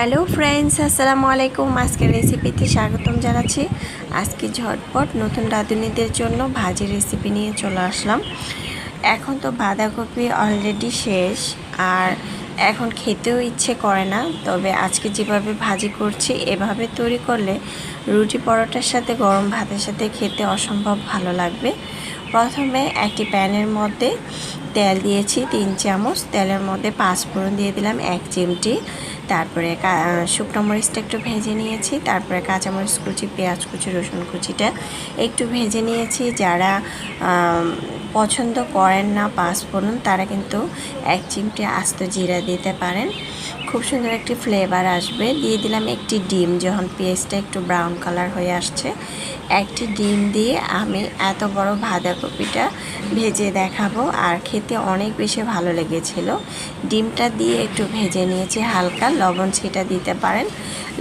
Hello friends, আসসালামু আলাইকুম। আজকের রেসিপিতে স্বাগতম জানাচ্ছি। আজকে ঝটপট নতুন রাঁধুনিদের জন্য ভাজি রেসিপি নিয়ে চলে আসলাম। এখন তো বাঁধাকপি অলরেডি শেষ, আর এখন খেতেও ইচ্ছে করে না। তবে আজকে যেভাবে ভাজি করছি এভাবে তৈরি করলে রুটি পরোটার সাথে গরম ভাতের সাথে খেতে অসম্ভব ভালো লাগবে। প্রথমে একটি প্যানের মধ্যে তেল দিয়েছি 3 চামচ। তেলের মধ্যে 5 ফোড়ন দিয়ে দিলাম 1 চিমটি। তারপরে শুকনো মরিচটা একটু ভেজে নিয়েছি। তারপরে কাঁচামরিচ কুচি, পেঁয়াজ কুচি, রসুন কুচিটা একটু ভেজে নিয়েছি। যারা পছন্দ করেন না 5 ফোড়ন, তারা কিন্তু 1 চিমটি আস্ত জিরা দিতে পারেন। খুব সুন্দর একটি ফ্লেভার আসবে। দিয়ে দিলাম একটি ডিম। যখন পেঁয়াজটা একটু ব্রাউন কালার হয়ে আসছে, একটি ডিম দিয়ে আমি এত বড় বাঁধাকপিটা ভেজে দেখাবো। আর খেতে অনেক বেশি ভালো লেগেছিল। ডিমটা দিয়ে একটু ভেজে নিয়েছি হালকা। লবণ ছিটা দিতে পারেন।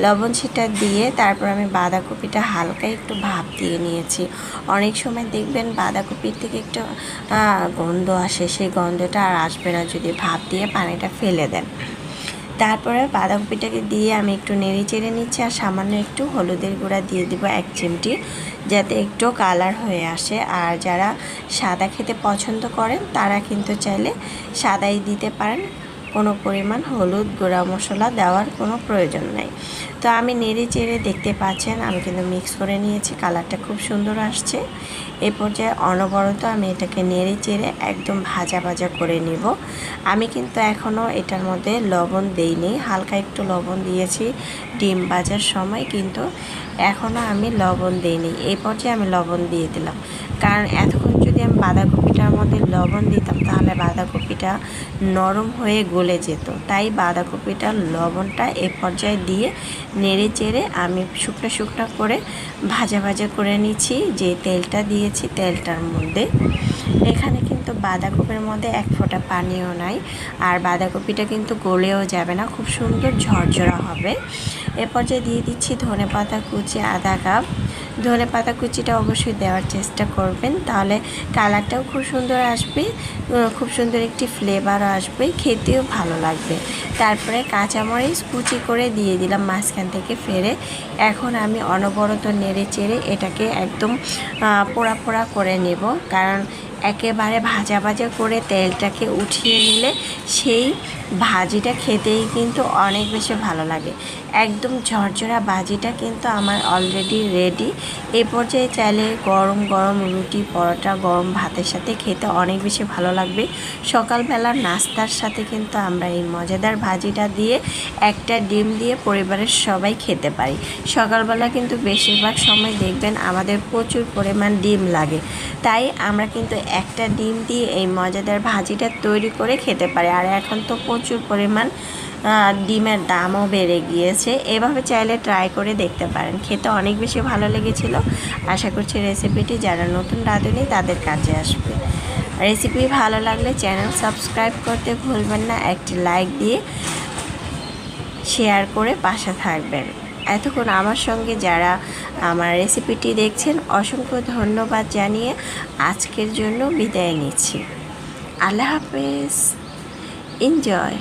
লবণ ছিটা দিয়ে তারপর আমি বাঁধাকপিটা হালকা একটু ভাপ দিয়ে নিয়েছি। অনেক সময় দেখবেন বাঁধাকপির থেকে একটু গন্ধ আসে, সেই গন্ধটা আর আসবে না যদি ভাপ দিয়ে পানিটা ফেলে দেন। তারপরে বাঁধাকপিটাকে দিয়ে আমি একটু নেড়ে চেড়ে নিচ্ছি। আর সামান্য একটু হলুদের গুঁড়া দিয়ে দিব 1 চিমটি, যাতে একটু কালার হয়ে আসে। আর যারা সাদা খেতে পছন্দ করেন তারা কিন্তু চাইলে সাদাই দিতে পারেন। কোনো পরিমাণ হলুদ গুঁড়া মশলা দেওয়ার কোনো প্রয়োজন নাই। তো আমি নেড়ে চেড়ে দেখতে পাচ্ছেন আমি কিন্তু মিক্স করে নিয়েছি। কালারটা খুব সুন্দর আসছে। এ পর্যায়ে অনবরত আমি এটাকে নেড়ে চেড়ে একদম ভাজা ভাজা করে নিব। আমি কিন্তু এখনও এটার মধ্যে লবণ দেইনি, হালকা একটু লবণ দিয়েছি ডিম ভাজার সময়, কিন্তু এখনও আমি লবণ দিইনি। এই পর্যায়ে আমি লবণ দিয়ে দিলাম, কারণ এতক্ষণ যদি আমি বাঁধাকপিটার মধ্যে লবণ দিতাম তাহলে বাঁধাকপিটা নরম হয়ে গলে যেত। তাই বাঁধাকপিটার লবণটা এ পর্যায়ে দিয়ে নেড়ে চেড়ে আমি শুকনো শুকনো করে ভাজা ভাজা করে নিচ্ছি। যে তেলটা দিয়েছি তেলটার মধ্যে, এখানে কিন্তু বাঁধাকপির মধ্যে 1 ফোঁটা পানিও নাই। আর বাঁধাকপিটা কিন্তু গলেও যাবে না, খুব সুন্দর ঝরঝরা হবে। এ পর্যায়ে দিয়ে দিচ্ছি ধনেপাতা কুচি আধা কাপ। ধনেপাতা কুচিটা অবশ্যই দেওয়ার চেষ্টা করবেন, তাহলে কালারটাও খুব সুন্দর আসবে, খুব সুন্দর একটি ফ্লেভারও আসবে, খেতেও ভালো লাগবে। তারপরে কাঁচামরিচ কুচি করে দিয়ে দিলাম মাঝখান থেকে ফেরে। এখন আমি অনবরত নেড়ে চেড়ে এটাকে একদম পোড়া পোড়া করে নেব, কারণ একেবারে ভাজা ভাজা করে তেলটাকে উঠিয়ে নিলে সেই ভাজিটা খেতেই কিন্তু অনেক বেশি ভালো লাগে। একদম ঝরঝরা ভাজিটা কিন্তু আমার অলরেডি রেডি। এই পর্যায়ে চাইলে গরম গরম রুটি পরোটা গরম ভাতের সাথে খেতে অনেক বেশি ভালো লাগবে। সকালবেলার নাস্তার সাথে কিন্তু আমরা এই মজাদার ভাজিটা দিয়ে একটা ডিম দিয়ে পরিবারের সবাই খেতে পারি। সকালবেলা কিন্তু বেশিরভাগ সময় দেখবেন আমাদের প্রচুর পরিমাণ ডিম লাগে, তাই আমরা কিন্তু একটা ডিম দিয়ে এই মজাদার ভাজিটা তৈরি করে খেতে পারি। আর এখন তো প্রচুর পরিমাণ ডিমের দামও বেড়ে গিয়েছে। এভাবে চাইলে ট্রাই করে দেখতে পারেন, খেতে অনেক বেশি ভালো লেগেছিল। আশা করছি রেসিপিটি যারা নতুন রাঁধুনি তাদের কাজে আসবে। রেসিপি ভালো লাগলে চ্যানেল সাবস্ক্রাইব করতে ভুলবেন না, একটি লাইক দিয়ে শেয়ার করে পাশে থাকবেন। এতক্ষণ আমার সঙ্গে যারা আমার রেসিপিটি দেখছেন অসংখ্য ধন্যবাদ জানিয়ে আজকের জন্য বিদায় নিচ্ছি। আল্লাহ হাফেজ। এনজয়।